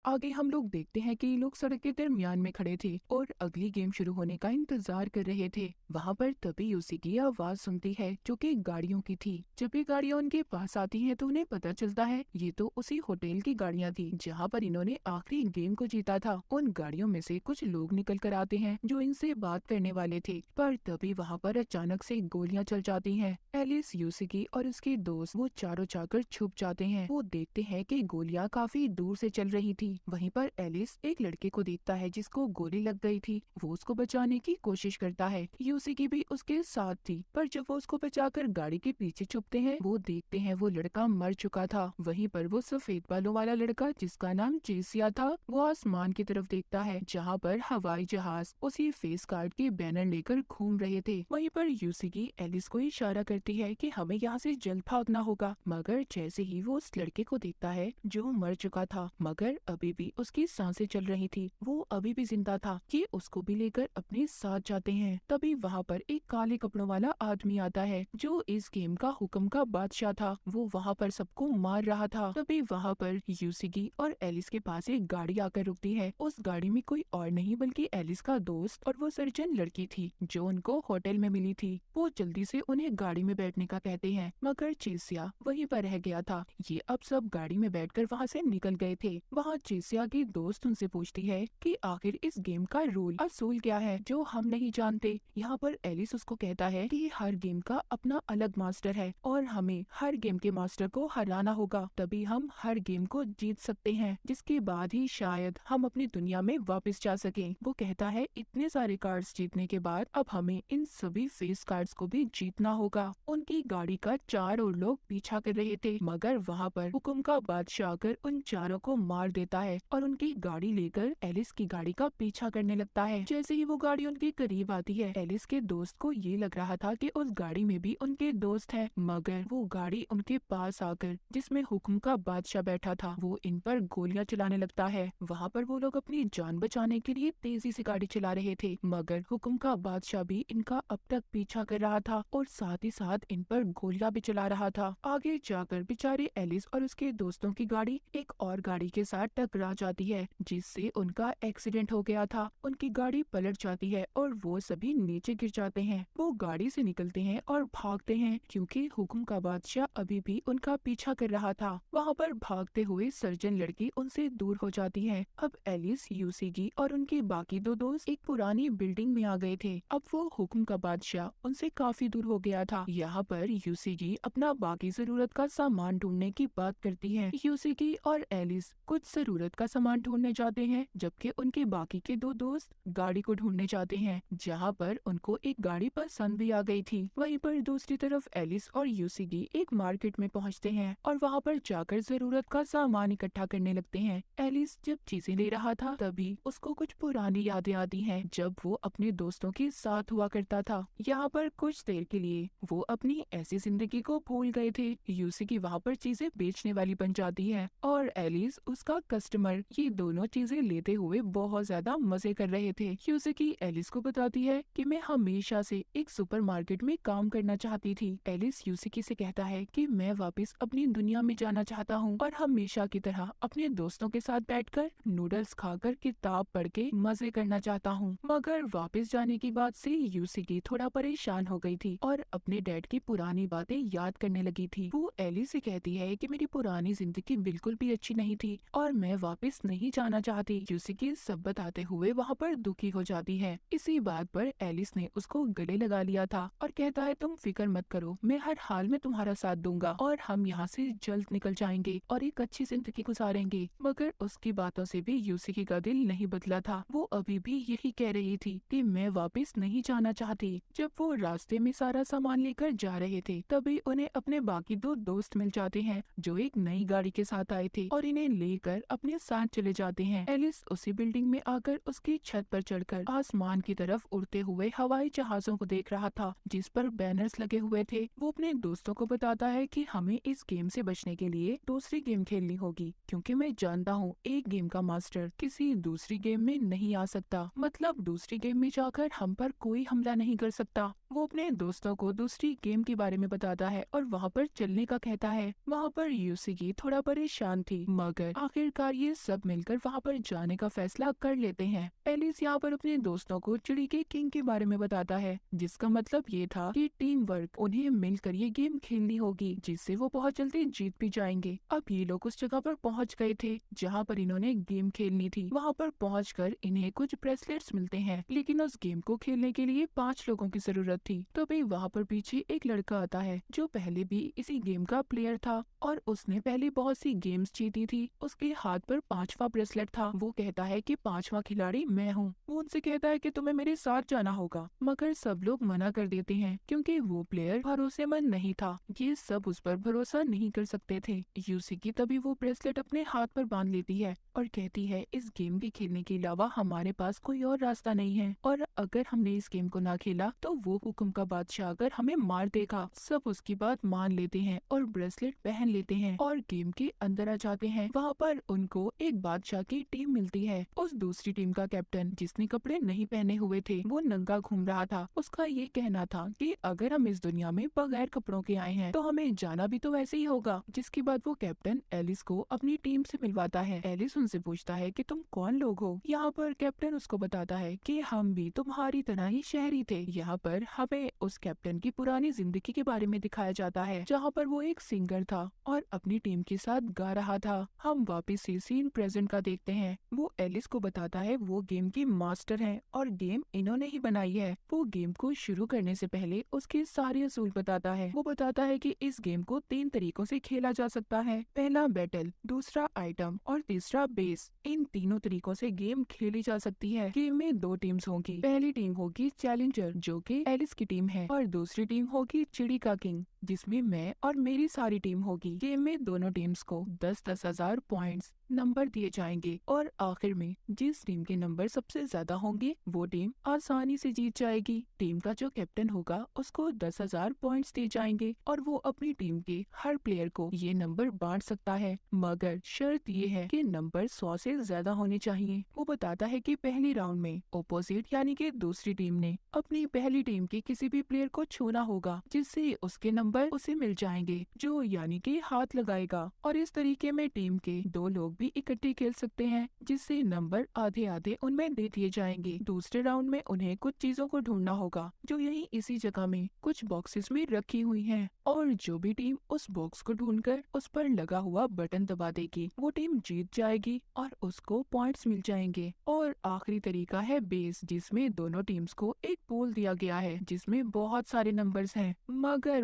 आगे हम लोग देखते हैं कि लोग सड़क के दरमियान में खड़े थे और अगली गेम शुरू होने का इंतजार कर रहे थे। वहाँ पर तभी यूसी की आवाज सुनती है जो कि गाड़ियों की थी। जब ये गाड़ियाँ उनके पास आती हैं तो उन्हें पता चलता है ये तो उसी होटल की गाड़ियाँ थी जहाँ पर इन्होंने आखिरी गेम को जीता था। उन गाड़ियों में से कुछ लोग निकल कर आते हैं जो इनसे बात करने वाले थे, पर तभी वहाँ पर अचानक से गोलियां चल जाती हैं। एलिस, यूसिकी और उसके दोस्त वो चारों जाकर छुप जाते हैं। वो देखते हैं कि गोलियां काफी दूर से चल रही थी। वहीं पर एलिस एक लड़के को देखता है जिसको गोली लग गई थी। वो उसको बचाने की कोशिश करता है। यूसिकी भी उसके साथ थी, पर जब वो उसको बचाकर गाड़ी के पीछे छुपते हैं वो देखते हैं वो लड़का मर चुका था। वहीं पर वो सफेद बालों वाला लड़का जिसका नाम जेसिया था वो आसमान की तरफ देखता है जहाँ पर हवाई जहाज उसी फेस कार्ड के बैनर लेकर घूम रहे थे। वहीं पर यूसिकी एलिस को इशारा करती है कि हमें यहाँ से जल्द भागना होगा, मगर जैसे ही वो उस लड़के को देखता है जो मर चुका था मगर अभी भी उसकी सांसें चल रही थी, वो अभी भी जिंदा था, ये उसको भी लेकर अपने साथ जाते हैं। तभी वहाँ पर एक काले कपड़ों वाला आदमी आता है जो इस गेम का हुक्म का बादशाह था। वो वहाँ पर सबको मार रहा था। तभी वहाँ पर यूसिकी और एलिस के पास एक गाड़ी आकर रुकती है। उस गाड़ी में कोई और नहीं बल्कि एलिस का दोस्त और वो सर्जन लड़की थी जो उनको होटल में मिली थी। वो जल्दी से उन्हें गाड़ी में बैठने का कहते हैं मगर चेसिया वहीं पर रह गया था। ये अब सब गाड़ी में बैठकर वहाँ से निकल गए थे। वहाँ चेसिया की दोस्त उनसे पूछती है कि आखिर इस गेम का रूल असूल क्या है जो हम नहीं जानते। यहाँ पर एलिस उसको कहता है कि हर गेम का अपना अलग मास्टर है और हमें हर गेम के मास्टर को हराना होगा, तभी हम हर गेम को जीत सकते हैं, जिसके बाद ही शायद हम अपनी दुनिया में वापस जा सकें। वो कहता है इतने सारे कार्ड्स जीतने के बाद अब हमें इन सभी फेस कार्ड्स को भी जीतना होगा। उनकी गाड़ी का चारों लोग पीछा कर रहे थे मगर वहाँ पर हुक्म का बादशाह आकर उन चारों को मार देता है और उनकी गाड़ी लेकर एलिस की गाड़ी का पीछा करने लगता है। जैसे ही वो गाड़ी उनके करीब आती है एलिस के दोस्त को ये लग रहा था कि उस गाड़ी में भी उनके दोस्त है, मगर वो गाड़ी उनके पास आकर जिसमें हुक्म का बादशाह बैठा था वो इन पर गोलियां चलाने लगता है। वहाँ पर वो लोग अपनी जान बचाने के लिए तेजी से गाड़ी चला रहे थे मगर हुक्म का बादशाह भी इनका अब तक पीछा कर रहा था और साथ ही साथ इन पर गोलियां भी चला रहा था। आगे जाकर बेचारे एलिस और उसके दोस्तों की गाड़ी एक और गाड़ी के साथ टकरा जाती है जिससे उनका एक्सीडेंट हो गया था। उनकी गाड़ी पलट जाती है और वो सभी नीचे गिर जाते हैं। वो गाड़ी से निकलते हैं और भागते हैं क्योंकि हुक्म का बादशाह अभी भी उनका पीछा कर रहा था। वहाँ पर भागते हुए सर्जन लड़की उनसे दूर हो जाती है। अब एलिस, यूसिकी और उनके बाकी दो दोस्त एक पुरानी बिल्डिंग में आ गए थे। अब वो हुक्म का बादशाह उनसे काफी दूर हो गया था। यहाँ पर यूसिकी अपना बाकी जरूरत का सामान ढूंढने की बात करती है। यूसिकी और एलिस कुछ जरूरत का सामान ढूंढने जाते हैं जबकि उनके बाकी के दो दोस्त गाड़ी को ढूंढने जाते हैं जहाँ पर उनको एक गाड़ी पसंद भी आ गई थी। वहीं पर दूसरी तरफ एलिस और यूसिकी एक मार्केट में पहुँचते हैं और वहाँ पर जाकर जरूरत का सामान इकट्ठा करने लगते हैं। एलिस जब चीजें ले रहा था तभी उसको कुछ पुरानी यादें आती हैं जब वो अपने दोस्तों के साथ हुआ करता था। यहाँ पर कुछ देर के लिए वो अपनी ऐसी जिंदगी को भूल गए थे। यूसिकी वहाँ पर चीजें बेचने वाली बन जाती है और एलिस उसका कस्टमर। ये दोनों चीजें लेते हुए बहुत ज्यादा मजे कर रहे थे। यूसिकी एलिस को बताती है कि मैं हमेशा से एक सुपरमार्केट में काम करना चाहती थी। एलिस यूसिकी से कहता है कि मैं वापस अपनी दुनिया में जाना चाहता हूँ और हमेशा की तरह अपने दोस्तों के साथ बैठकर नूडल्स खाकर किताब पढ़ के मजे करना चाहता हूँ। मगर वापस जाने की बात से यूसिकी थोड़ा परेशान हो गई थी और अपने डैड की पुरानी बातें याद करने लगी थी। वो एलिस से कहती है कि मेरी पुरानी जिंदगी बिल्कुल भी अच्छी नहीं थी और मैं वापस नहीं जाना चाहती। यूसिकी सब बताते हुए वहाँ पर दुखी हो जाती है। इसी बात पर एलिस ने उसको गले लगा लिया था और कहता है तुम फिक्र मत करो, मैं हर हाल में तुम्हारा साथ दूंगा और हम यहाँ से जल्द निकल जाएंगे और एक अच्छी जिंदगी गुजारेंगे। मगर उसकी बातों से भी यूसिकी का दिल नहीं बदला था। वो अभी भी यही कह रही थी कि मैं वापस नहीं जाना चाहती। जब वो रास्ते में सारा सामान लेकर जा रहे थे तभी उन्हें अपने बाकी दो दोस्त मिल जाते हैं जो एक नई गाड़ी के साथ आए थे और इन्हें लेकर अपने साथ चले जाते हैं। एलिस उसी बिल्डिंग में आकर उसकी छत पर चढ़कर आसमान की तरफ उड़ते हुए हवाई जहाजों को देख रहा था जिस पर बैनर्स लगे हुए थे। वो अपने दोस्तों को बताता है कि हमें इस गेम से बचने के लिए दूसरी गेम खेलनी होगी क्योंकि मैं जानता हूँ एक गेम का मास्टर किसी दूसरी गेम में नहीं आ सकता, मतलब दूसरी गेम में जाकर हम पर कोई हमला नहीं कर सकता। वो अपने दोस्तों को दूसरी गेम के बारे में बताता है और वहाँ पर चलने का कहता है। वहाँ पर यूसिकी थोड़ा परेशान थी, मगर आखिरकार ये सब मिलकर वहाँ पर जाने का फैसला कर लेते हैं। एलिस यहाँ पर अपने दोस्तों को चिड़ी के किंग के बारे में बताता है, जिसका मतलब ये था कि टीम वर्क, उन्हें मिलकर ये गेम खेलनी होगी, जिससे वो बहुत जल्दी जीत भी जाएंगे। अब ये लोग उस जगह पर पहुँच गए थे जहाँ पर इन्होंने गेम खेलनी थी। वहाँ पर पहुँचकर इन्हें कुछ ब्रेसलेट्स मिलते हैं, लेकिन उस गेम को खेलने के लिए 5 लोगों की जरूरत थी। तभी वहाँ पर पीछे एक लड़का आता है जो पहले भी इसी गेम का प्लेयर था और उसने पहले बहुत सी गेम्स जीती थी। उसके हाथ पर 5वां ब्रेसलेट था। वो कहता है कि 5वां खिलाड़ी मैं हूँ। वो उनसे कहता है कि तुम्हें मेरे साथ जाना होगा, मगर सब लोग मना कर देते हैं क्योंकि वो प्लेयर भरोसेमंद नहीं था। ये सब उस पर भरोसा नहीं कर सकते थे। यूसिकी तभी वो ब्रेसलेट अपने हाथ पर बांध लेती है और कहती है, इस गेम के खेलने के अलावा हमारे पास कोई और रास्ता नहीं है, और अगर हमने इस गेम को ना खेला तो वो हुक्म का बादशाह अगर हमें मार देगा। सब उसकी बात मान लेते हैं और ब्रेसलेट पहन लेते हैं और गेम के अंदर आ जाते हैं। वहाँ पर उनको एक बादशाह की टीम मिलती है। उस दूसरी टीम का कैप्टन, जिसने कपड़े नहीं पहने हुए थे, वो नंगा घूम रहा था। उसका ये कहना था कि अगर हम इस दुनिया में बगैर कपड़ों के आए हैं तो हमें जाना भी तो वैसे ही होगा। जिसके बाद वो कैप्टन एलिस को अपनी टीम से मिलवाता है। एलिस उनसे पूछता है कि तुम कौन लोग हो। यहाँ पर कैप्टन उसको बताता है कि हम भी तुम्हारी तरह ही शहरी थे। यहाँ पर हमें उस कैप्टन की पुरानी जिंदगी के बारे में दिखाया जाता है, जहाँ पर वो एक सिंगर था और अपनी टीम के साथ गा रहा था। हम वापस से सीन प्रेजेंट का देखते हैं। वो एलिस को बताता है वो गेम की मास्टर है और गेम इन्होंने ही बनाई है। वो गेम को शुरू करने से पहले उसके सारे असूल बताता है। वो बताता है कि इस गेम को 3 तरीकों से खेला जा सकता है। पहला बैटल, दूसरा आइटम और तीसरा बेस। इन तीनों तरीकों से गेम खेली जा सकती है। गेम में 2 टीम्स होंगी। पहली टीम होगी चैलेंजर, जो कि एलिस की टीम है, और दूसरी टीम होगी चिड़ी का किंग, जिसमें मैं और मेरी सारी टीम होगी। गेम में दोनों टीम्स को 10-10 हजार पॉइंट्स नंबर दिए जाएंगे और आखिर में जिस टीम के नंबर सबसे ज्यादा होंगे वो टीम आसानी से जीत जाएगी। टीम का जो कैप्टन होगा उसको 10,000 पॉइंट्स दिए जाएंगे और वो अपनी टीम के हर प्लेयर को ये नंबर बांट सकता है, मगर शर्त ये है कि नंबर 100 से ज्यादा होने चाहिए। वो बताता है कि पहली राउंड में ओपोजिट यानी कि दूसरी टीम ने अपनी पहली टीम के किसी भी प्लेयर को छूना होगा, जिससे उसके नंबर उसे मिल जाएंगे, जो यानी कि हाथ लगाएगा। और इस तरीके में टीम के 2 लोग भी इकट्ठे खेल सकते हैं, जिससे नंबर आधे आधे उनमें दे दिए जाएंगे। दूसरे राउंड में उन्हें कुछ चीजों को ढूंढना होगा जो यहीं इसी जगह में कुछ बॉक्सेस में रखी हुई हैं, और जो भी टीम उस बॉक्स को ढूंढकर उस पर लगा हुआ बटन दबा देगी वो टीम जीत जाएगी और उसको पॉइंट्स मिल जाएंगे। और आखिरी तरीका है बेस, जिसमें दोनों टीम्स को एक पूल दिया गया है जिसमें बहुत सारे नंबर्स हैं। मगर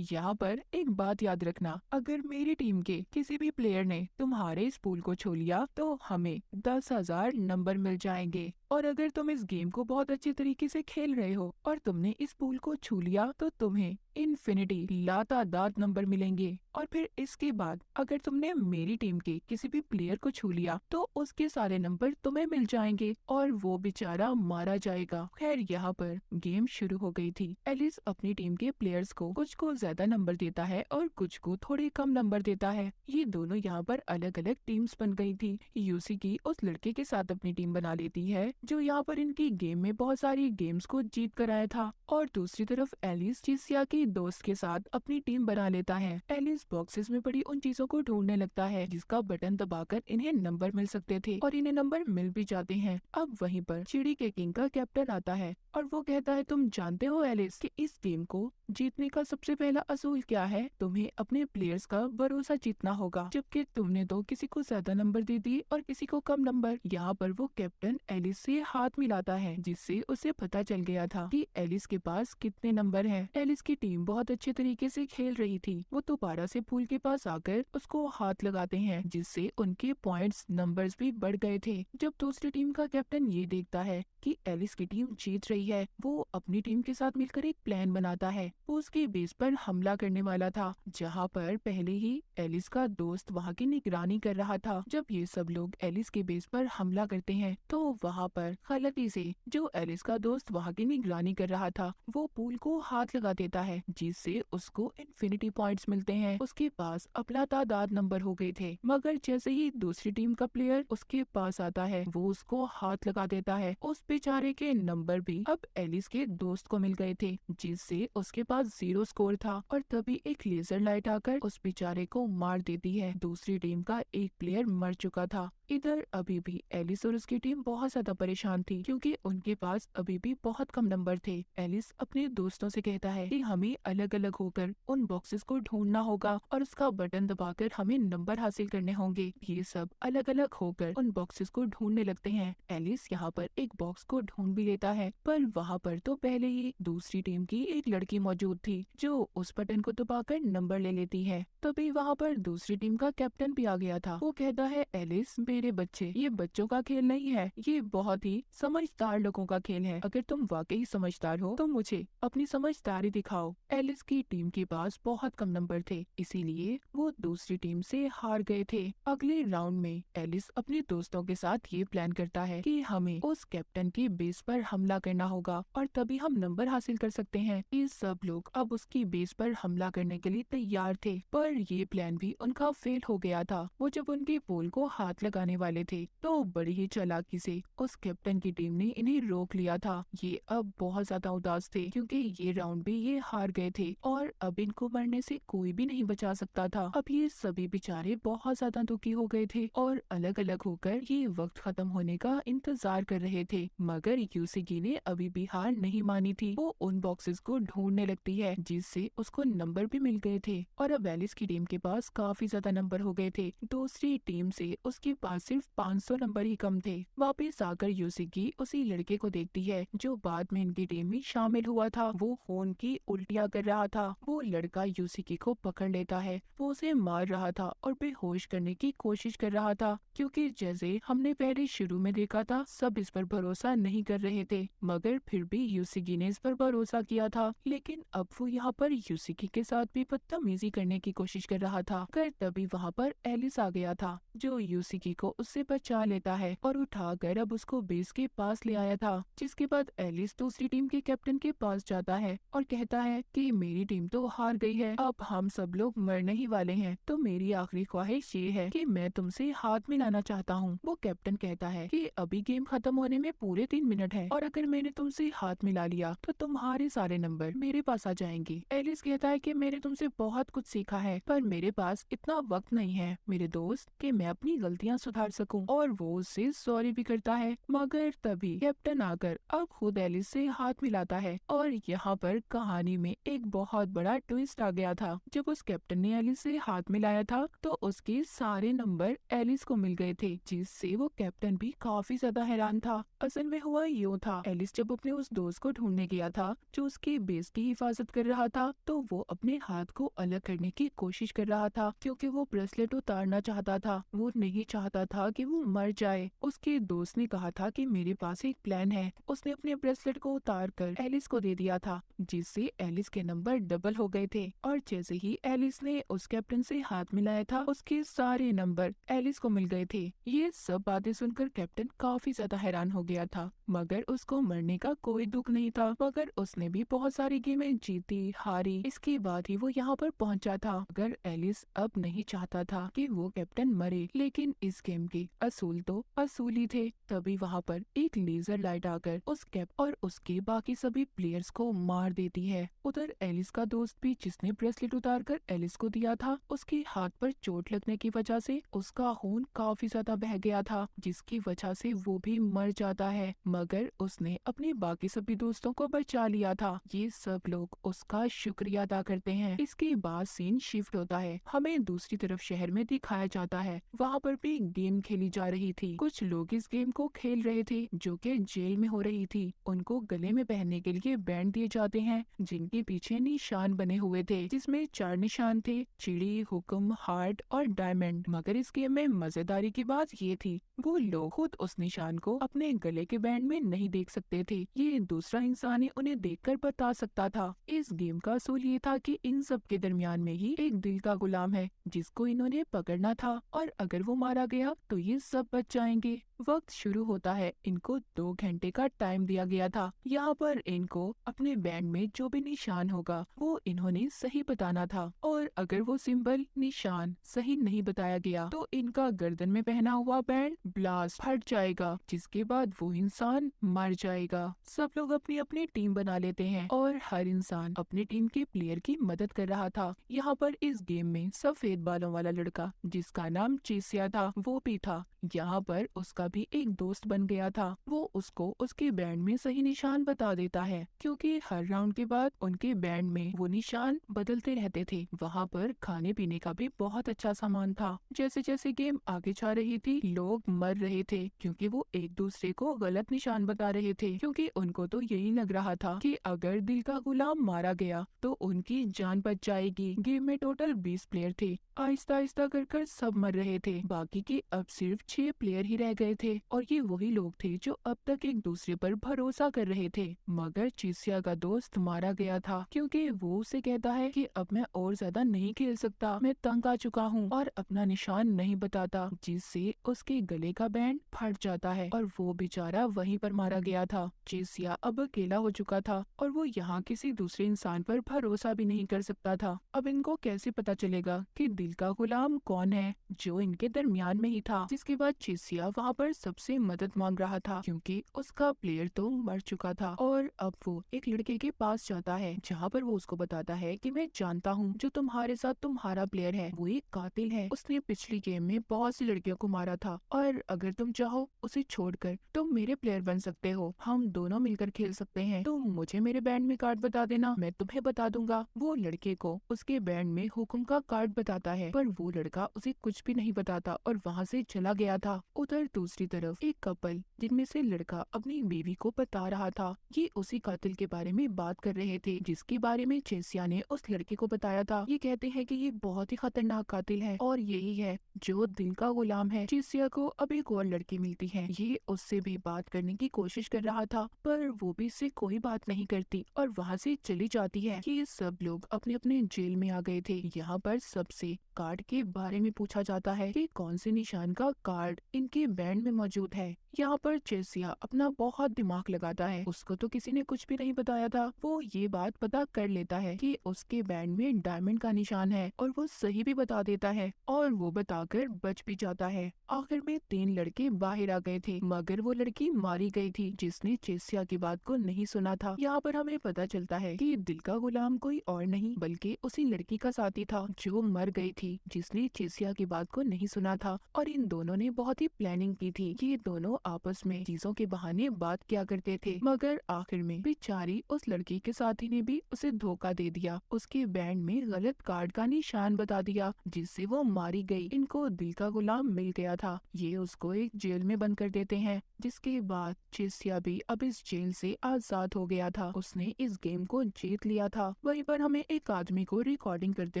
यहाँ पर एक बात याद रखना, अगर मेरी टीम के किसी भी प्लेयर ने तुम्हारे इस पूल को छू लिया तो हमें 10,000 नंबर मिल जाएंगे, और अगर तुम इस गेम को बहुत अच्छे तरीके से खेल रहे हो और तुमने इस पूल को छू लिया तो तुम्हें इन्फिनिटी लातादार नंबर मिलेंगे। और फिर इसके बाद अगर तुमने मेरी टीम के किसी भी प्लेयर को छू लिया तो उसके सारे नंबर तुम्हें मिल जाएंगे और वो बेचारा मारा जाएगा। खैर यहाँ पर गेम शुरू हो गई थी। एलिस अपनी टीम के प्लेयर्स को कुछ को ज्यादा नंबर देता है और कुछ को थोड़े कम नंबर देता है। ये दोनों यहाँ पर अलग अलग टीम्स बन गई थी। यूसिकी उस लड़के के साथ अपनी टीम बना लेती है जो यहाँ पर इनकी गेम में बहुत सारी गेम्स को जीत कर आया था, और दूसरी तरफ एलिस जिसिया के दोस्त के साथ अपनी टीम बना लेता है। एलिस बॉक्सेस में पड़ी उन चीजों को ढूंढने लगता है जिसका बटन दबाकर इन्हें नंबर मिल सकते थे, और इन्हें नंबर मिल भी जाते हैं। अब वहीं पर चिड़ी के किंग का कैप्टन आता है और वो कहता है, तुम जानते हो एलिस कि इस गेम को जीतने का सबसे पहला असूल क्या है? तुम्हें अपने प्लेयर्स का भरोसा जीतना होगा, जबकि तुमने तो किसी को ज्यादा नंबर दे दिए और किसी को कम नंबर। यहाँ पर वो कैप्टन एलिस से हाथ मिलाता है, जिससे उसे पता चल गया था कि एलिस के पास कितने नंबर हैं। एलिस की टीम बहुत अच्छे तरीके से खेल रही थी। वो दोबारा से पूल के पास आकर उसको हाथ लगाते हैं, जिससे उनके पॉइंट्स नंबर्स भी बढ़ गए थे। जब दूसरी टीम का कैप्टन ये देखता है कि एलिस की टीम जीत रही है, वो अपनी टीम के साथ मिलकर एक प्लान बनाता है। वो उसके बेस पर हमला करने वाला था, जहाँ पर पहले ही एलिस का दोस्त वहाँ की निगरानी कर रहा था। जब ये सब लोग एलिस के बेस पर हमला करते हैं तो वहाँ पर गलती से जो एलिस का दोस्त वहाँ की निगरानी कर रहा था वो पूल को हाथ लगा देता है, जिससे उसको इन्फिनिटी पॉइंट्स मिलते हैं। उसके पास अपना तादाद नंबर हो गए थे, मगर जैसे ही दूसरी टीम का प्लेयर उसके पास आता है वो उसको हाथ लगा देता है। उस बेचारे के नंबर भी अब एलिस के दोस्त को मिल गए थे, जिससे उसके पास 0 स्कोर था। और तभी एक लेजर लाइट आकर उस बेचारे को मार देती है। दूसरी टीम का एक प्लेयर मर चुका था। इधर अभी भी एलिस और उसकी टीम बहुत ज्यादा परेशान थी, क्योंकि उनके पास अभी भी बहुत कम नंबर थे। एलिस अपने दोस्तों से कहता है कि हमें अलग अलग होकर उन बॉक्सेस को ढूंढना होगा और उसका बटन दबाकर हमें नंबर हासिल करने होंगे। ये सब अलग अलग होकर उन बॉक्सेस को ढूंढने लगते हैं। एलिस यहाँ पर एक बॉक्स को ढूंढ भी लेता है, पर वहाँ पर तो पहले ही दूसरी टीम की एक लड़की मौजूद थी, जो उस बटन को दबाकर नंबर ले लेती है। तभी वहाँ पर दूसरी टीम का कैप्टन भी आ गया था। वो कहता है, एलिस मेरे बच्चे, ये बच्चों का खेल नहीं है, ये बहुत ही समझदार लोगों का खेल है। अगर तुम वाकई समझदार हो तो मुझे अपनी समझदारी दिखाओ। एलिस की टीम के पास बहुत कम नंबर थे, इसीलिए वो दूसरी टीम से हार गए थे। अगले राउंड में एलिस अपने दोस्तों के साथ ये प्लान करता है कि हमें उस कैप्टन की बेस पर हमला करना होगा और तभी हम नंबर हासिल कर सकते हैं। ये सब लोग अब उसकी बेस पर हमला करने के लिए तैयार थे, पर ये प्लान भी उनका फेल हो गया था। वो जब उनके पोल को हाथ लगाने वाले थे तो बड़ी ही चालाकी से उस कैप्टन की टीम ने इन्हें रोक लिया था। ये अब बहुत ज्यादा उदास थे, क्योंकि ये राउंड भी ये हार गए थे और अब इनको मरने से कोई भी नहीं बचा सकता था। अब ये सभी बेचारे बहुत ज्यादा दुखी हो गए थे और अलग अलग होकर ये वक्त खत्म होने का इंतजार कर रहे थे। मगर यूसिगी ने अभी भी हार नहीं मानी थी। वो उन बॉक्सेस को ढूंढने लगती है, जिससे उसको नंबर भी मिल गए थे और अब एलिस की टीम के पास काफी ज्यादा नंबर हो गए थे। दूसरी टीम से उसके पास सिर्फ 500 नंबर ही कम थे। वापस आकर यूसिगी उसी लड़के को देखती है जो बाद में इनकी टीम में शामिल हुआ था। वो खून की उल्टियां कर रहा था। वो लड़का यूसिगी को पकड़ लेता है। वो उसे मार रहा था और बेहोश करने की कोशिश कर रहा था, क्योंकि जैसे हमने पहले शुरू में देखा था, सब इस पर भरोसा नहीं कर रहे थे, मगर फिर भी यूसिगी ने इस पर भरोसा किया था। लेकिन अब वो यहाँ पर यूसिगी के साथ भी बदतमीजी करने की कोशिश कर रहा था। कर तभी वहाँ पर एलिस आ गया था, जो यूसिगी को उससे बचा लेता है और उठाकर अब उसको बेस के पास ले आया था। जिसके बाद एलिस दूसरी टीम के कैप्टन के पास जाता है और कहता है कि मेरी टीम तो हार गई है, अब हम सब लोग मरने ही वाले हैं, तो मेरी आखिरी ख्वाहिश ये है कि मैं तुमसे हाथ मिलाना चाहता हूँ। वो कैप्टन कहता है कि अभी गेम खत्म होने में पूरे 3 मिनट है और अगर मैंने तुमसे हाथ मिला लिया तो तुम्हारे सारे नंबर मेरे पास आ जाएंगे। एलिस कहता है कि मैंने तुमसे बहुत कुछ सीखा है, पर मेरे पास इतना वक्त नहीं है मेरे दोस्त कि मैं अपनी गलतियाँ सुधार सकूं। और वो उससे सॉरी भी करता है। मगर तभी कैप्टन आकर अब खुद एलिस से हाथ मिलाता है और यहाँ पर कहानी में एक बहुत बड़ा ट्विस्ट आ गया था। जब उस कैप्टन ने एलिस से हाथ मिलाया था तो उसके सारे नंबर एलिस को मिल गए थे, जिससे वो कैप्टन भी काफी ज्यादा हैरान था। असल में हुआ यूँ था, एलिस जब अपने उस दोस्त को ढूंढने गया था जो उसकी बेस की हिफाजत कर रहा था, तो वो अपने हाथ को अलग करने की कोशिश कर रहा था, क्योंकि वो ब्रेसलेट उतारना चाहता था। वो नहीं चाहता था कि वो मर जाए। उसके दोस्त ने कहा था कि मेरे पास एक प्लान है। उसने अपने ब्रेसलेट को उतार कर एलिस को दे दिया था, जिससे एलिस के नंबर डबल हो गए थे। और जैसे ही एलिस ने उस कैप्टन से हाथ मिलाया था, उसके सारे नंबर एलिस को मिल गए थे। ये सब बातें सुनकर कैप्टन काफी ज्यादा हैरान हो गया था, मगर उसको मरने का कोई दुख नहीं था। मगर उसने भी बहुत सारी गेमें जीती हारी, इसके बाद ही वो यहाँ पर पहुँचा था। मगर एलिस अब नहीं चाहता था कि वो कैप्टन मरे, लेकिन इस गेम के असूल तो असूल ही थे। तभी वहाँ पर एक लेजर लाइट आकर उस कैप और उसके बाकी सभी प्लेयर्स को मार देती है। उधर एलिस का दोस्त भी, जिसने ब्रेसलेट उतार कर एलिस को दिया था, उसके हाथ पर चोट लगने की वजह से उसका खून काफी ज्यादा बह गया था, जिसकी वजह से वो भी मर जाता है। मगर उसने अपने बाकी सभी दोस्तों को बचा लिया था। ये सब लोग उसका शुक्रिया अदा करते हैं। इसके बाद सीन शिफ्ट होता है, हमें दूसरी तरफ शहर में दिखाया जाता है। वहाँ पर भी गेम खेली जा रही थी। कुछ लोग इस गेम को खेल रहे थे जो कि जेल में हो रही थी। उनको गले में पहनने के लिए बैंड दिए जाते हैं, जिनके पीछे निशान बने हुए थे, जिसमें 4 निशान थे, चिड़ी, हुक्म, हार्ट और डायमंड। मगर इस गेम में मजेदारी की बात ये थी, वो लोग खुद उस निशान को अपने गले के बैंड में नहीं देख सकते थे। ये दूसरा इंसान ही उन्हें देखकर बता सकता था। इस गेम का असूल ये था कि इन सब के दरमियान में ही एक दिल का गुलाम है, जिसको इन्होंने पकड़ना था, और अगर वो मारा गया तो ये सब बच जाएंगे। वक्त शुरू होता है। इनको 2 घंटे का टाइम दिया गया था। यहाँ पर इनको अपने बैंड में जो भी निशान होगा वो इन्होंने सही बताना था, और अगर वो सिंबल निशान सही नहीं बताया गया तो इनका गर्दन में पहना हुआ बैंड ब्लास्ट फट जाएगा, जिसके बाद वो इंसान मर जाएगा। सब लोग अपनी अपनी टीम बना लेते हैं और हर इंसान अपनी टीम के प्लेयर की मदद कर रहा था। यहाँ पर इस गेम में सफेद बालों वाला लड़का जिसका नाम चेसिया था वो भी था। यहाँ पर उसका भी एक दोस्त बन गया था। वो उसको उसके बैंड में सही निशान बता देता है, क्योंकि हर राउंड के बाद उनके बैंड में वो निशान बदलते रहते थे। वहाँ पर खाने पीने का भी बहुत अच्छा सामान था। जैसे जैसे गेम आगे जा रही थी लोग मर रहे थे, क्योंकि वो एक दूसरे को गलत निशान बता रहे थे, क्योंकि उनको तो यही लग रहा था कि अगर दिल का गुलाम मारा गया तो उनकी जान बच जाएगी। गेम में टोटल 20 प्लेयर थे। आहिस्ता आहिस्ता कर कर सब मर रहे थे। बाकी के अब सिर्फ 6 प्लेयर ही रह गए थे, और ये वही लोग थे जो अब तक एक दूसरे पर भरोसा कर रहे थे। मगर चिसिया का दोस्त मारा गया था, क्योंकि वो उसे कहता है कि अब मैं और ज्यादा नहीं खेल सकता, मैं तंग आ चुका हूँ, और अपना निशान नहीं बताता, जिससे उसके गले का बैंड फट जाता है और वो बेचारा वहीं पर मारा गया था। चिसिया अब अकेला हो चुका था और वो यहाँ किसी दूसरे इंसान पर भरोसा भी नहीं कर सकता था। अब इनको कैसे पता चलेगा कि दिल का गुलाम कौन है, जो इनके दरमियान में ही था। जिसके बाद चिसिया वहाँ पर सबसे मदद मांग रहा था, क्योंकि उसका प्लेयर तो मर चुका था। और अब वो एक लड़के के पास जाता है, जहाँ पर वो उसको बताता है कि मैं जानता हूँ जो तुम्हारे साथ तुम्हारा प्लेयर है वो एक कातिल है। उसने पिछली गेम में बहुत सी लड़कियों को मारा था, और अगर तुम चाहो उसे छोड़कर तुम मेरे प्लेयर बन सकते हो, हम दोनों मिलकर खेल सकते हैं। तुम मुझे मेरे बैंड में कार्ड बता देना, मैं तुम्हें बता दूंगा। वो लड़के को उसके बैंड में हुक्म का कार्ड बताता है, पर वो लड़का उसे कुछ भी नहीं बताता और वहाँ से चला गया था। उधर दूसरी तरफ एक कपल जिनमें से लड़का अपनी बीवी को बता रहा था, ये उसी कातिल के बारे में बात कर रहे थे जिसके बारे में चेसिया ने उस लड़के को बताया था। ये कहते हैं कि ये बहुत ही खतरनाक कातिल है और यही है जो दिल का गुलाम है। चेसिया को अब एक और लड़की मिलती है, ये उससे भी बात करने की कोशिश कर रहा था, पर वो भी इससे कोई बात नहीं करती और वहाँ से चली जाती है। ये सब लोग अपने अपने जेल में आ गए थे। यहाँ पर सबसे कार्ड के बारे में पूछा जाता है कि कौन से निशान का कार्ड इनके बैंड में मौजूद है। यहाँ पर चेसिया अपना बहुत दिमाग लगाता है, उसको तो किसी ने कुछ भी नहीं बताया था। वो ये बात पता कर लेता है कि उसके बैंड में डायमंड का निशान है, और वो सही भी बता देता है और वो बताकर बच भी जाता है। आखिर में 3 लड़के बाहर आ गए थे, मगर वो लड़की मारी गई थी जिसने चेसिया की बात को नहीं सुना था। यहाँ पर हमें पता चलता है कि दिल का गुलाम कोई और नहीं बल्कि उसी लड़की का साथी था जो मर गई थी, जिसने चेसिया की बात को नहीं सुना था। और इन दोनों ने बहुत ही प्लानिंग की थी। ये दोनों आपस में चीजों के बहाने बात किया करते थे, मगर आखिर में बेचारी उस लड़की के साथी ने भी उसे धोखा दे दिया, उसके बैंड में गलत कार्ड का निशान बता दिया, जिससे वो मारी गई। इनको दिल का गुलाम मिल गया था। ये उसको एक जेल में बंद कर देते हैं, जिसके बाद चेसिया भी अब इस जेल से आजाद हो गया था। उसने इस गेम को जीत लिया था। वहीं पर हमें एक आदमी को रिकॉर्डिंग करते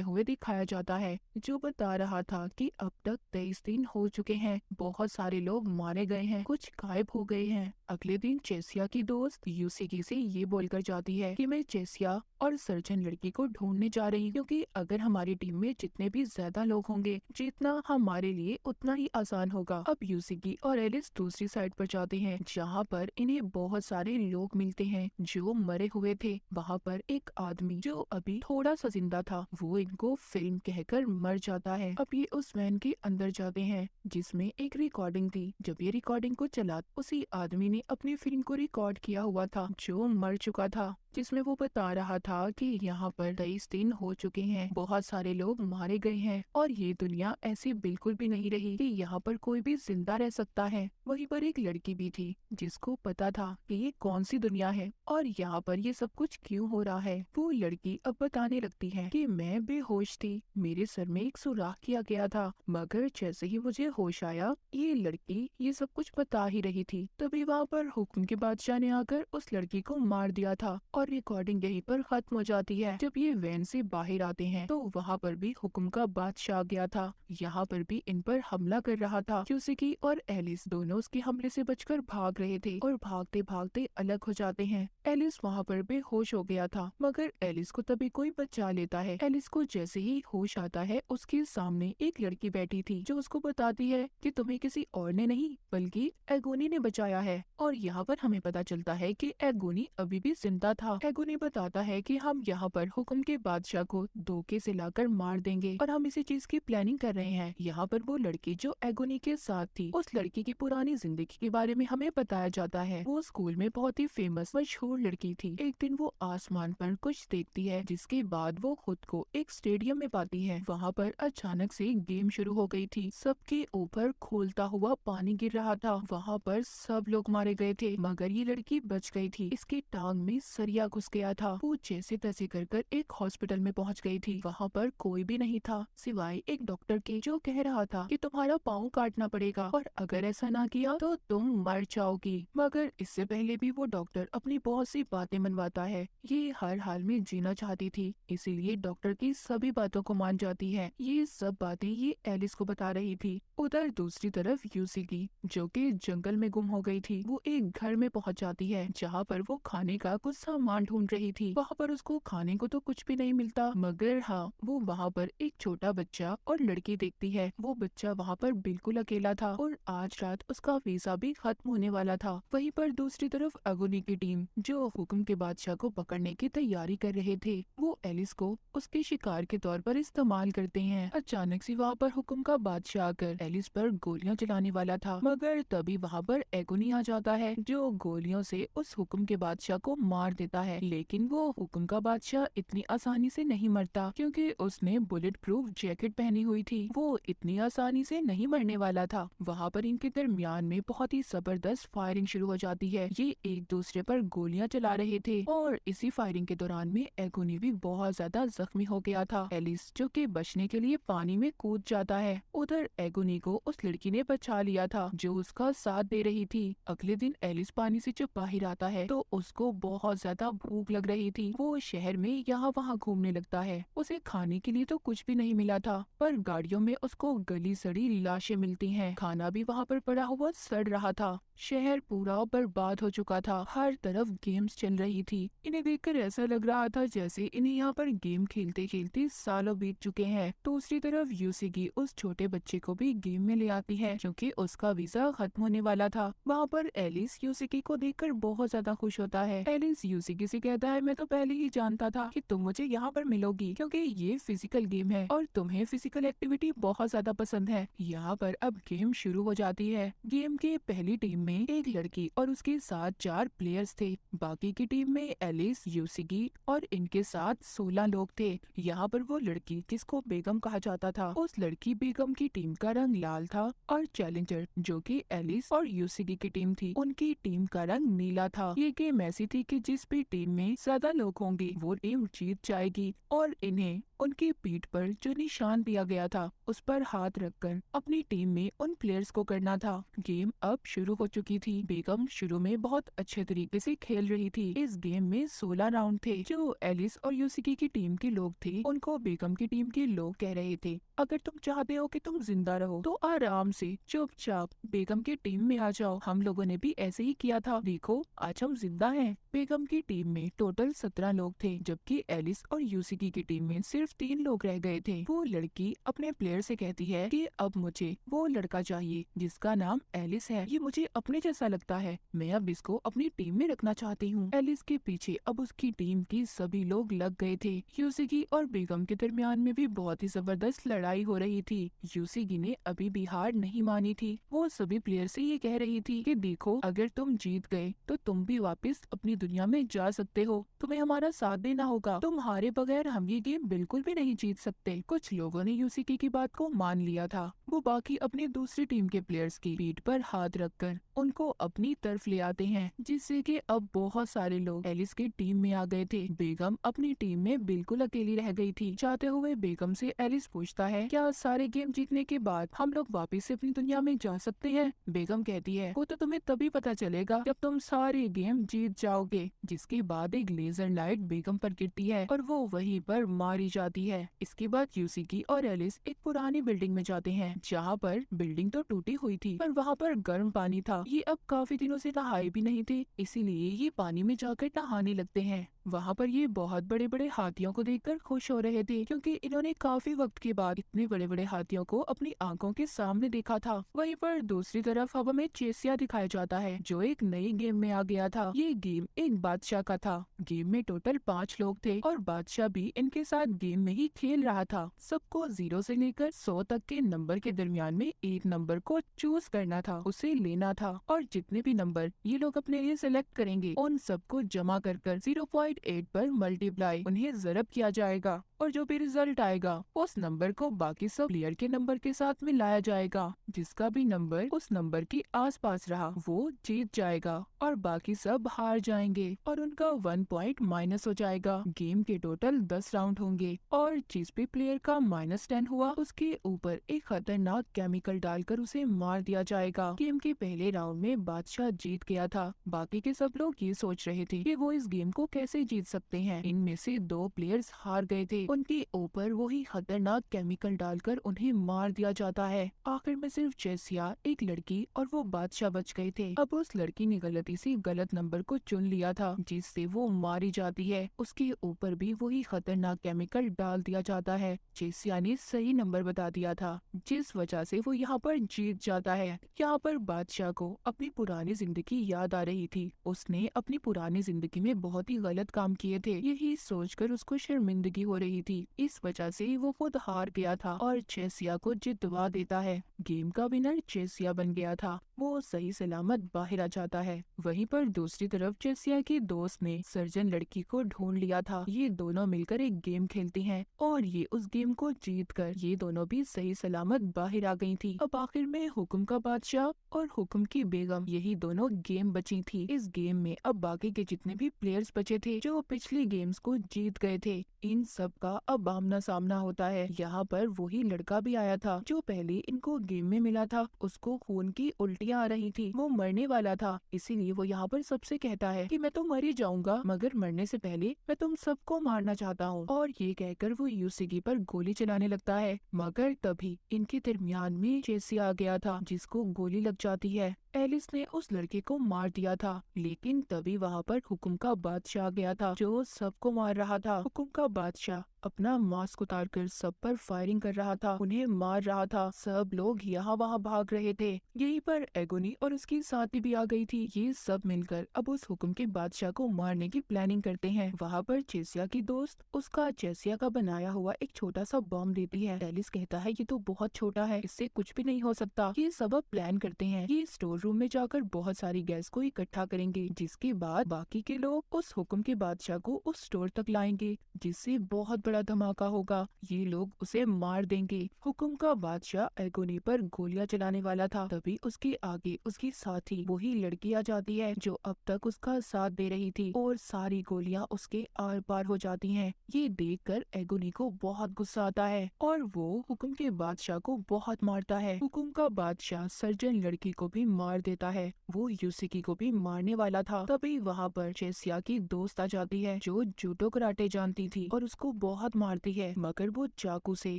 हुए दिखाया जाता है, जो बता रहा था कि अब तक 23 दिन हो चुके हैं, बहुत सारे लोग मारे गए हैं, कुछ गायब हो गए हैं। अगले दिन चेसिया की दोस्त यूसिकी से ये बोलकर जाती है कि मैं चेसिया और सर्जन लड़की को ढूंढने जा रही हूँ, क्योंकि अगर हमारी टीम में जितने भी ज्यादा लोग होंगे जीतना हमारे लिए उतना ही आसान होगा। अब यूसिकी और एलिस दूसरी साइड पर जाते हैं, जहाँ पर इन्हें बहुत सारे लोग मिलते हैं जो मरे हुए थे। वहाँ पर एक आदमी जो अभी थोड़ा सा जिंदा था, वो इनको फिल्म कहकर मर जाता है। अब ये उस वैन के अंदर जाते हैं जिसमें एक रिकॉर्डिंग थी। जब ये रिकॉर्डिंग को चला, उसी आदमी ने अपनी फिल्म को रिकॉर्ड किया हुआ था जो मर चुका था, जिसमें वो बता रहा था कि यहाँ पर 23 दिन हो चुके हैं, बहुत सारे लोग मारे गए हैं और ये दुनिया ऐसी बिल्कुल भी नहीं रही कि यहाँ पर कोई भी जिंदा रह सकता है। वहीं पर एक लड़की भी थी जिसको पता था कि ये कौन सी दुनिया है और यहाँ पर ये सब कुछ क्यों हो रहा है। वो लड़की अब बताने लगती है कि मैं बेहोश थी, मेरे सर में एक सुराख किया गया था, मगर जैसे ही मुझे होश आया ये लड़की ये सब कुछ बता ही रही थी। तभी वहाँ पर हुक्म के बादशाह ने आकर उस लड़की को मार दिया था और रिकॉर्डिंग यहीं पर खत्म हो जाती है। जब ये वैन से बाहर आते हैं तो वहाँ पर भी हुक्म का बादशाह आ गया था। यहाँ पर भी इन पर हमला कर रहा था। यूसिकी और एलिस दोनों उसके हमले से बचकर भाग रहे थे और भागते भागते अलग हो जाते हैं। एलिस वहाँ पर बेहोश हो गया था, मगर एलिस को तभी कोई बचा लेता है। एलिस को जैसे ही होश आता है उसके सामने एक लड़की बैठी थी जो उसको बताती है कि तुम्हें किसी और ने नहीं बल्कि एगोनी ने बचाया है। और यहाँ पर हमें पता चलता है कि एगोनी अभी भी जिंदा था। एगोनी बताता है कि हम यहाँ पर हुक्म के बादशाह को धोखे से लाकर मार देंगे और हम इसी चीज की प्लानिंग कर रहे हैं। यहाँ पर वो लड़की जो एगोनी के साथ थी, उस लड़की की पुरानी जिंदगी के बारे में हमें बताया जाता है। वो स्कूल में बहुत ही फेमस मशहूर लड़की थी। एक दिन वो आसमान पर कुछ देखती है, जिसके बाद वो खुद को एक स्टेडियम में पाती है। वहाँ पर अचानक से गेम शुरू हो गई थी। सबके ऊपर खोलता हुआ पानी गिर रहा था। वहाँ पर सब लोग मारे गए थे, मगर ये लड़की बच गई थी। इसकी टांग में सरिया घुस गया था। वो जैसे तैसे कर एक हॉस्पिटल में पहुँच गई थी। वहाँ पर कोई भी नहीं था सिवाय एक डॉक्टर के, जो कह रहा था कि तुम्हारा पाँव काटना पड़ेगा और अगर ऐसा ना किया तो तुम मर जाओगी। मगर इससे पहले भी वो डॉक्टर अपनी बहुत सी बातें मनवाता है। ये हर हाल में जीना चाहती थी, इसीलिए डॉक्टर की सभी बातों को मान जाती है। ये सब बातें ये एलिस को बता रही थी। उधर दूसरी तरफ यूसिकी, जो कि जंगल में गुम हो गई थी, वो एक घर में पहुंच जाती है जहां पर वो खाने का कुछ सामान ढूंढ रही थी। वहां पर उसको खाने को तो कुछ भी नहीं मिलता, मगर हाँ, वो वहां पर एक छोटा बच्चा और लड़की देखती है। वो बच्चा वहां पर बिल्कुल अकेला था और आज रात उसका वीजा भी खत्म होने वाला था। वहीं पर दूसरी तरफ अगुनी की टीम, जो हुक्म के बादशाह को पकड़ने की तैयारी कर रहे थे, वो एलिस को उसके शिकार के तौर पर इस्तेमाल करते हैं। अचानक से वहाँ पर हुक्म का बादशाह आकर एलिस पर गोलियां चलाने वाला था, मगर तभी वहाँ पर एगोनी आ जाता है, जो गोलियों से उस हुक्म के बादशाह को मार देता है। लेकिन वो हुक्म का बादशाह इतनी आसानी से नहीं मरता, क्योंकि उसने बुलेट प्रूफ जैकेट पहनी हुई थी। वो इतनी आसानी से नहीं मरने वाला था। वहाँ पर इनके दरमियान में बहुत ही जबरदस्त फायरिंग शुरू हो जाती है। ये एक दूसरे पर गोलियां चला रहे थे और इसी फायरिंग के दौरान में एगोनी भी बहुत ज्यादा जख्मी हो गया था। एलिस, जो कि बचने के लिए पानी में कूद जाता है। उधर एगोनी को उस लड़की ने बचा लिया था जो उसका साथ दे रही थी। अगले दिन एलिस पानी से जब बाहर आता है तो उसको बहुत ज्यादा भूख लग रही थी। वो शहर में यहाँ वहाँ घूमने लगता है। उसे खाने के लिए तो कुछ भी नहीं मिला था, पर गाड़ियों में उसको गली सड़ी लाशें मिलती हैं। खाना भी वहाँ पर पड़ा हुआ सड़ रहा था। शहर पूरा बर्बाद हो चुका था। हर तरफ गेम्स चल रही थी। इन्हें देखकर ऐसा लग रहा था जैसे इन्हें यहाँ पर गेम खेलते खेलते सालों बीत चुके हैं। दूसरी तरफ यूसिकी उस छोटे बच्चे को भी गेम में ले आती है, क्योंकि उसका वीजा खत्म होने वाला था। वहाँ पर एलिस यूसिकी को देखकर बहुत ज्यादा खुश होता है। एलिस यूसिकी से कहता है, मैं तो पहले ही जानता था कि तुम मुझे यहाँ पर मिलोगी, क्योंकि ये फिजिकल गेम है और तुम्हें फिजिकल एक्टिविटी बहुत ज्यादा पसंद है। यहाँ पर अब गेम शुरू हो जाती है। गेम के पहली टीम में एक लड़की और उसके साथ 4 प्लेयर्स थे। बाकी की टीम में एलिस, यूसिकी और इनके साथ 16 लोग थे। यहाँ पर वो लड़की, जिसको बेगम कहा जाता था, उस लड़की बेगम की टीम का रंग लाल था और चैलेंजर, जो कि एलिस और यूसिकी की टीम थी, उनकी टीम का रंग नीला था। ये गेम ऐसी थी कि जिस भी टीम में ज्यादा लोग होंगे वो टीम जीत जाएगी और इन्हें उनकी पीठ पर जो निशान दिया गया था उस पर हाथ रखकर अपनी टीम में उन प्लेयर्स को करना था। गेम अब शुरू हो चुकी थी। बेगम शुरू में बहुत अच्छे तरीके से खेल रही थी। इस गेम में 16 राउंड थे। जो एलिस और यूसिकी की टीम के लोग थे, उनको बेगम की टीम के लोग कह रहे थे, अगर तुम चाहते हो कि तुम जिंदा रहो तो आराम से चुपचाप बेगम की टीम में आ जाओ। हम लोगों ने भी ऐसे ही किया था, देखो आज हम जिंदा हैं। बेगम की टीम में टोटल 17 लोग थे, जबकि एलिस और यूसिकी की टीम में सिर्फ 3 लोग रह गए थे। वो लड़की अपने प्लेयर से कहती है कि अब मुझे वो लड़का चाहिए जिसका नाम एलिस है। ये मुझे अपने जैसा लगता है, मैं अब इसको अपनी टीम में रखना चाहती हूँ। एलिस के पीछे अब उसकी टीम की सभी लोग लग गए थे। यूसिकी और बेगम के दरमियान में भी बहुत ही जबरदस्त लड़ाई हो रही थी। यूसिकी ने अभी भी हार नहीं मानी थी। वो सभी प्लेयर से ये कह रही थी कि देखो, अगर तुम जीत गए तो तुम भी वापस अपनी दुनिया में जा सकते हो, तुम्हें हमारा साथ देना होगा। तुम हारे बगैर हम ये गेम बिल्कुल बिल्कुल भी नहीं जीत सकते। कुछ लोगों ने यूसीकी की बात को मान लिया था। वो बाकी अपनी दूसरी टीम के प्लेयर्स की पीठ पर हाथ रखकर उनको अपनी तरफ ले आते हैं, जिससे कि अब बहुत सारे लोग एलिस की टीम में आ गए थे। बेगम अपनी टीम में बिल्कुल अकेली रह गई थी। चाहते हुए बेगम से एलिस पूछता है, क्या सारे गेम जीतने के बाद हम लोग वापस से अपनी दुनिया में जा सकते हैं? बेगम कहती है, वो तो तुम्हें तभी पता चलेगा जब तुम सारे गेम जीत जाओगे। जिसके बाद एक लेजर लाइट बेगम पर गिरती है और वो वहीं पर मारी जाती है। इसके बाद यूसीकी और एलिस एक पुरानी बिल्डिंग में जाते हैं, जहाँ पर बिल्डिंग तो टूटी हुई थी पर वहाँ पर गर्म पानी था। ये अब काफी दिनों से नहाए भी नहीं थे, इसीलिए ये पानी में जाकर नहाने लगते हैं। वहाँ पर ये बहुत बड़े बड़े हाथियों को देखकर खुश हो रहे थे, क्योंकि इन्होंने काफी वक्त के बाद इतने बड़े बड़े हाथियों को अपनी आंखों के सामने देखा था। वहीं पर दूसरी तरफ हवा में चेसिया दिखाया जाता है, जो एक नई गेम में आ गया था। ये गेम एक बादशाह का था। गेम में टोटल 5 लोग थे और बादशाह भी इनके साथ गेम में ही खेल रहा था। सबको 0 से लेकर 100 तक के नंबर के दरमियान में एक नंबर को चूज करना था, उसे लेना था, और जितने भी नंबर ये लोग अपने लिए सिलेक्ट करेंगे उन सबको जमा कर 0.8 पर मल्टीप्लाई उन्हें ज़रब किया जाएगा, और जो भी रिजल्ट आएगा उस नंबर को बाकी सब प्लेयर के नंबर के साथ में लाया जाएगा। जिसका भी नंबर उस नंबर के आसपास रहा वो जीत जाएगा और बाकी सब हार जाएंगे और उनका 1 पॉइंट माइनस हो जाएगा। गेम के टोटल 10 राउंड होंगे और जिस भी प्लेयर का -10 हुआ उसके ऊपर एक खतरनाक केमिकल डालकर उसे मार दिया जाएगा। गेम के पहले राउंड में बादशाह जीत गया था। बाकी के सब लोग ये सोच रहे थे कि वो इस गेम को कैसे जीत सकते हैं। इनमें से 2 प्लेयर्स हार गए थे। उनके ऊपर वही खतरनाक केमिकल डालकर उन्हें मार दिया जाता है। आखिर में सिर्फ चेसिया, एक लड़की और वो बादशाह बच गए थे। अब उस लड़की ने गलती से गलत नंबर को चुन लिया था, जिससे वो मारी जाती है। उसके ऊपर भी वही खतरनाक केमिकल डाल दिया जाता है। चेसिया ने सही नंबर बता दिया था, जिस वजह से वो यहाँ पर जीत जाता है। यहाँ पर बादशाह को अपनी पुरानी जिंदगी याद आ रही थी। उसने अपनी पुरानी जिंदगी में बहुत ही गलत काम किए थे, यही सोचकर उसको शर्मिंदगी हो रही थी। इस वजह से वो खुद हार गया था और चेसिया को जितवा देता है। गेम का विनर चेसिया बन गया था। वो सही सलामत बाहर आ जाता है। वहीं पर दूसरी तरफ चेसिया की दोस्त ने सर्जन लड़की को ढूंढ लिया था। ये दोनों मिलकर एक गेम खेलती हैं और ये उस गेम को जीतकर ये दोनों भी सही सलामत बाहर आ गई थी। अब आखिर में हुक्म का बादशाह और हुक्म की बेगम, यही दोनों गेम बची थी। इस गेम में अब बाकी के जितने भी प्लेयर्स बचे थे जो पिछली गेम्स को जीत गए थे, इन सब का अब आमना सामना होता है। यहाँ पर वही लड़का भी आया था जो पहले इनको गेम में मिला था। उसको खून की उल्टियाँ आ रही थी, वो मरने वाला था। इसीलिए वो यहाँ पर सबसे कहता है कि मैं तो मर ही जाऊंगा, मगर मरने से पहले मैं तुम सबको मारना चाहता हूँ। और ये कहकर वो यूसीकी पर गोली चलाने लगता है, मगर तभी इनके दरमियान में चेसिया आ गया था, जिसको गोली लग जाती है। एलिस ने उस लड़के को मार दिया था, लेकिन तभी वहाँ पर हुक्म का बादशाह आ गया था जो सबको मार रहा था। हुक्म का बादशाह अपना मास्क उतारकर सब पर फायरिंग कर रहा था, उन्हें मार रहा था। सब लोग यहाँ वहाँ भाग रहे थे। यहीं पर एगोनी और उसकी साथी भी आ गई थी। ये सब मिलकर अब उस हुक्म के बादशाह को मारने की प्लानिंग करते हैं। वहाँ पर चेसिया की दोस्त उसका चेसिया का बनाया हुआ एक छोटा सा बॉम्ब देती है। एलिस कहता है ये तो बहुत छोटा है, इससे कुछ भी नहीं हो सकता। ये सब अब प्लान करते हैं। ये स्टोर रूम में जाकर बहुत सारी गैस को इकट्ठा करेंगे, जिसके बाद बाकी के लोग उस हुक्म के बादशाह को उस स्टोर तक लाएंगे, जिससे बहुत बड़ा धमाका होगा। ये लोग उसे मार देंगे। हुक्म का बादशाह एगोनी पर गोलियां चलाने वाला था, तभी उसके आगे उसकी साथी वही लड़की आ जाती है जो अब तक उसका साथ दे रही थी, और सारी गोलियां उसके आर पार हो जाती हैं। ये देखकर एगोनी को बहुत गुस्सा आता है और वो हुक्म के बादशाह को बहुत मारता है। हुक्म का बादशाह सर्जन लड़की को भी मार देता है। वो यूसीकी को भी मारने वाला था। तभी वहाँ पर चेसिया की दोस्त आ जाती है जो जूडो कराटे जानती थी और उसको बहुत मारती है, मगर वो चाकू से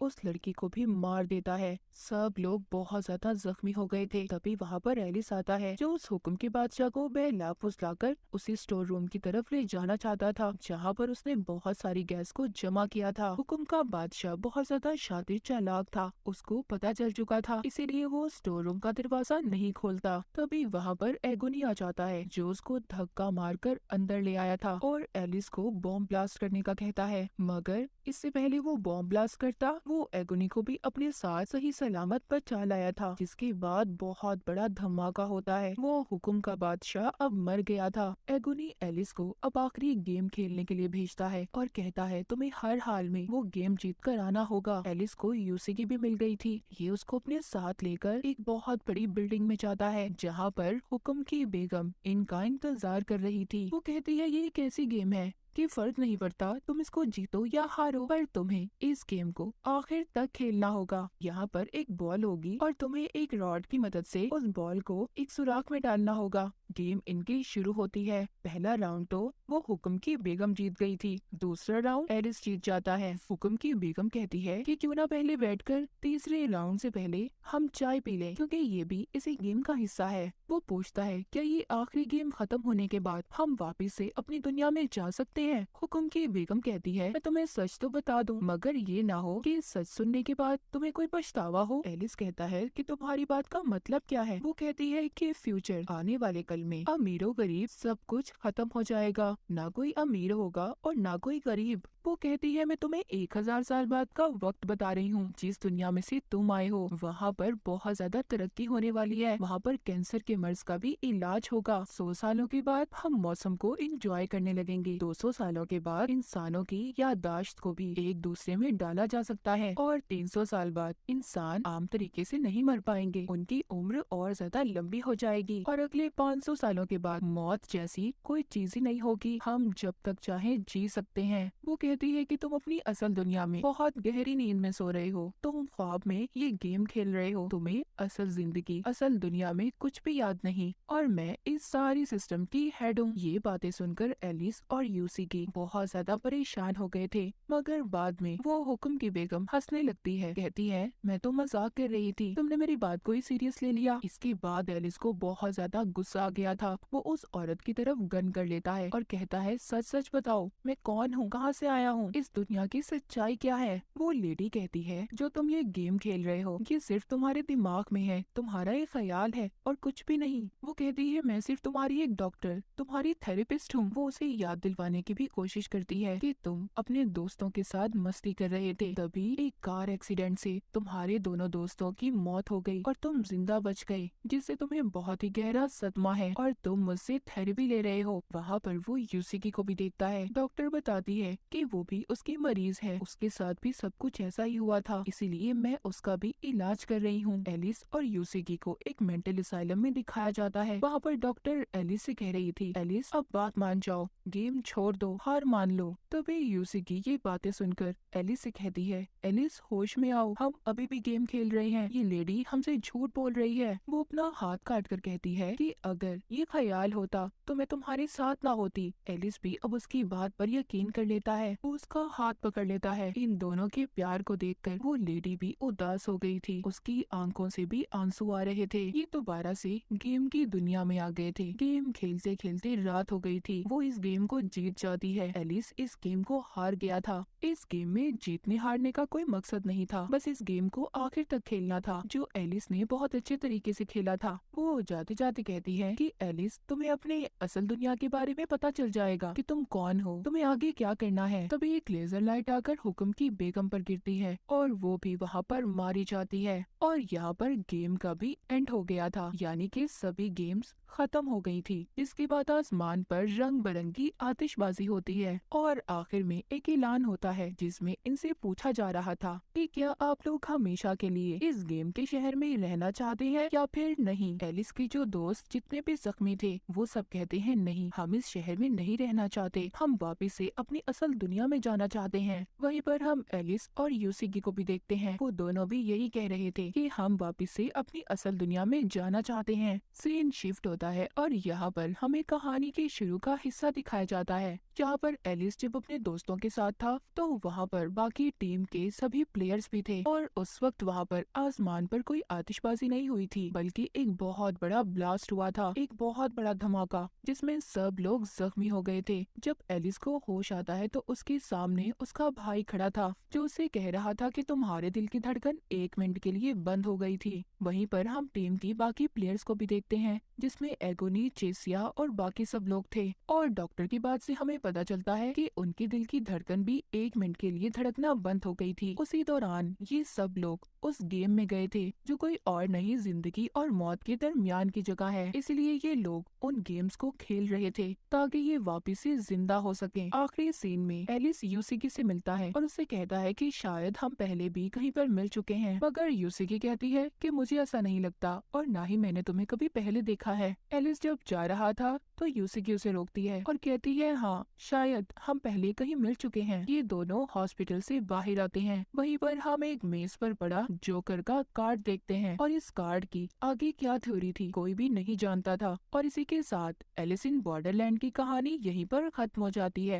उस लड़की को भी मार देता है। सब लोग बहुत ज्यादा जख्मी हो गए थे। तभी वहाँ पर एलिस आता है जो उस हुक्म के बादशाह को बहला फुसलाकर उसी स्टोर रूम की तरफ ले जाना चाहता था, जहाँ पर उसने बहुत सारी गैस को जमा किया था। हुक्म का बादशाह बहुत ज्यादा शातिर चालाक था, उसको पता चल चुका था, इसीलिए वो स्टोर रूम का दरवाजा नहीं खोलता। तभी वहाँ पर एगोनी आ जाता है जो उसको धक्का मारकर अंदर ले आया था और एलिस को बॉम्ब ब्लास्ट करने का कहता है, मगर इससे पहले वो बॉम्ब ब्लास्ट करता वो एगोनी को भी अपने साथ सही सलामत बचा लाया था। जिसके बाद बहुत बड़ा धमाका होता है। वो हुक्म का बादशाह अब मर गया था। एगोनी एलिस को अब आखिरी गेम खेलने के लिए भेजता है और कहता है तुम्हें हर हाल में वो गेम जीत कर आना होगा। एलिस को यूसीकी भी मिल गई थी। ये उसको अपने साथ लेकर एक बहुत बड़ी बिल्डिंग में जाता है जहाँ पर हुक्म की बेगम इनका इंतजार कर रही थी। वो कहती है ये एक ऐसी गेम है कि फर्क नहीं पड़ता तुम इसको जीतो या हारो, पर तुम्हें इस गेम को आखिर तक खेलना होगा। यहाँ पर एक बॉल होगी और तुम्हें एक रॉड की मदद से उस बॉल को एक सुराख में डालना होगा। गेम इनकी शुरू होती है। पहला राउंड तो वो हुक्म की बेगम जीत गई थी। दूसरा राउंड एलिस जीत जाता है। हुक्म की बेगम कहती है कि क्यों ना पहले बैठकर तीसरे राउंड से पहले हम चाय पी लें, क्योंकि ये भी इसी गेम का हिस्सा है। वो पूछता है क्या ये आखिरी गेम खत्म होने के बाद हम वापस से अपनी दुनिया में जा सकते हैं। हुक्म की बेगम कहती है मैं तुम्हें सच तो बता दूं, मगर ये ना हो कि सच सुनने के बाद तुम्हें कोई पछतावा हो। एलिस कहता है कि तुम्हारी बात का मतलब क्या है। वो कहती है कि फ्यूचर आने वाले कल में अमीरों गरीब सब कुछ खत्म हो जाएगा, ना कोई अमीर होगा और ना कोई गरीब। वो कहती है मैं तुम्हें 1000 साल बाद का वक्त बता रही हूँ। जिस दुनिया में से तुम आए हो वहाँ पर बहुत ज्यादा तरक्की होने वाली है। वहाँ पर कैंसर के मर्ज का भी इलाज होगा। 100 सालों के बाद हम मौसम को इंजॉय करने लगेंगे। 200 सालों के बाद इंसानों की याददाश्त को भी एक दूसरे में डाला जा सकता है और 300 साल बाद इंसान आम तरीके से नहीं मर पाएंगे, उनकी उम्र और ज्यादा लंबी हो जाएगी और अगले 500 सालों के बाद मौत जैसी कोई चीज ही नहीं होगी, हम जब तक चाहे जी सकते हैं। वो कहती है कि तुम अपनी असल दुनिया में बहुत गहरी नींद में सो रहे हो, तुम ख्वाब में ये गेम खेल रहे हो, तुम्हें असल जिंदगी असल दुनिया में कुछ भी याद नहीं और मैं इस सारी सिस्टम की हेड हूँ। ये बातें सुनकर एलिस और यूसीकी बहुत ज्यादा परेशान हो गए थे, मगर बाद में वो हुक्म की बेगम हंसने लगती है, कहती है मैं तो मजाक कर रही थी, तुमने मेरी बात को ही सीरियस ले लिया। इसके बाद एलिस को बहुत ज्यादा गुस्सा आ गया था। वो उस औरत की तरफ गन कर लेता है और कहता है सच सच बताओ मैं कौन हूँ, कहाँ से आया हूँ, इस दुनिया की सच्चाई क्या है। वो लेडी कहती है जो तुम ये गेम खेल रहे हो ये सिर्फ तुम्हारे दिमाग में है, तुम्हारा ये ख्याल है और कुछ भी नहीं। वो कहती है मैं सिर्फ तुम्हारी एक डॉक्टर, तुम्हारी थेरेपिस्ट हूँ। वो उसे याद दिलवाने की भी कोशिश करती है कि तुम अपने दोस्तों के साथ मस्ती कर रहे थे, तभी एक कार एक्सीडेंट से तुम्हारे दोनों दोस्तों की मौत हो गई और तुम जिंदा बच गए, जिससे तुम्हें बहुत ही गहरा सदमा है और तुम मुझसे थेरेपी ले रहे हो। वहाँ पर वो यूसीकी को भी देखता है। डॉक्टर बताती है कि वो भी उसकी मरीज है, उसके साथ भी सब कुछ ऐसा ही हुआ था, इसीलिए मैं उसका भी इलाज कर रही हूँ। एलिस और यूसीकी को एक मेंटल असाइलम में दिखाया जाता है। वहाँ पर डॉक्टर एलिस से कह रही थी एलिस अब बात मान जाओ, गेम छोड़ दो, हार मान लो। तभी यूसीकी ये बातें सुनकर एलिस से कहती है एलिस होश में आओ, हम अभी भी गेम खेल रहे हैं, ये लेडी हमसे झूठ बोल रही है। वो अपना हाथ काट कर कहती है कि अगर ये ख्याल होता तो मैं तुम्हारे साथ ना होती। एलिस भी अब उसकी बात पर यकीन कर लेता है, वो उसका हाथ पकड़ लेता है। इन दोनों के प्यार को देखकर वो लेडी भी उदास हो गई थी, उसकी आंखों से भी आंसू आ रहे थे। ये दोबारा से गेम की दुनिया में आ गए थे। गेम खेलते खेलते रात हो गई थी। वो इस गेम को जीत जाती है। एलिस इस गेम को हार गया था। इस गेम में जीतने हारने का कोई मकसद नहीं था, बस इस गेम को आखिर तक खेलना था, जो एलिस ने बहुत अच्छे तरीके से खेला था। वो जाते जाते कहती है कि एलिस तुम्हें अपने असल दुनिया के बारे में पता चल जाएगा कि तुम कौन हो, तुम्हें आगे क्या करना है। तभी एक लेजर लाइट आकर हुक्म की बेगम पर गिरती है और वो भी वहाँ पर मारी जाती है और यहाँ पर गेम का भी एंड हो गया था, यानी कि सभी गेम्स खत्म हो गई थी। इसके बाद आसमान पर रंग बिरंगी आतिशबाजी होती है और आखिर में एक ऐलान होता है जिसमें इनसे पूछा जा रहा था कि क्या आप लोग हमेशा के लिए इस गेम के शहर में रहना चाहते हैं या फिर नहीं। एलिस के जो दोस्त जितने भी जख्मी थे वो सब कहते हैं नहीं, हम इस शहर में नहीं रहना चाहते, हम वापस से अपनी असल दुनिया में जाना चाहते हैं। वहीं पर हम एलिस और यूसीकी को भी देखते हैं, वो दोनों भी यही कह रहे थे कि हम वापस से अपनी असल दुनिया में जाना चाहते हैं। सीन शिफ्ट होता है और यहाँ पर हमें कहानी के शुरू का हिस्सा दिखाया जाता है, जहाँ पर एलिस जब अपने दोस्तों के साथ था तो वहाँ पर बाकी टीम के सभी प्लेयर्स भी थे और उस वक्त वहाँ पर आसमान पर कोई आतिशबाजी नहीं हुई थी, बल्कि एक बहुत बड़ा ब्लास्ट हुआ था, एक बहुत बड़ा धमाका जिसमें सब लोग जख्मी हो गए थे। जब एलिस को होश आता है तो उसके सामने उसका भाई खड़ा था जो उसे कह रहा था कि तुम्हारे दिल की धड़कन 1 मिनट के लिए बंद हो गई थी। वहीं पर हम टीम की बाकी प्लेयर्स को भी देखते हैं जिसमें एगोनी, चेसिया और बाकी सब लोग थे और डॉक्टर की बात से हमें पता चलता है कि उनके दिल की धड़कन भी 1 मिनट के लिए धड़कना बंद हो गई थी। उसी दौरान ये सब लोग उस गेम में गए थे जो कोई और नहीं, जिंदगी और मौत के दरमियान की जगह है, इसलिए ये लोग उन गेम्स को खेल रहे थे ताकि ये वापस से जिंदा हो सके। आखिरी सीन में एलिस यूसिकी से मिलता है और उससे कहता है कि शायद हम पहले भी कहीं पर मिल चुके हैं, मगर यूसिकी कहती है कि मुझे ऐसा नहीं लगता और ना ही मैंने तुम्हें कभी पहले देखा है। एलिस जब जा रहा था तो यूसिकी उसे रोकती है और कहती है हाँ, शायद हम पहले कहीं मिल चुके हैं। ये दोनों हॉस्पिटल से बाहर आते हैं। वहीं पर हम एक मेज पर पड़ा जोकर का कार्ड देखते हैं और इस कार्ड की आगे क्या थ्योरी थी कोई भी नहीं जानता था। और इसी के साथ एलिस इन बॉर्डरलैंड की कहानी यहीं पर खत्म हो जाती है।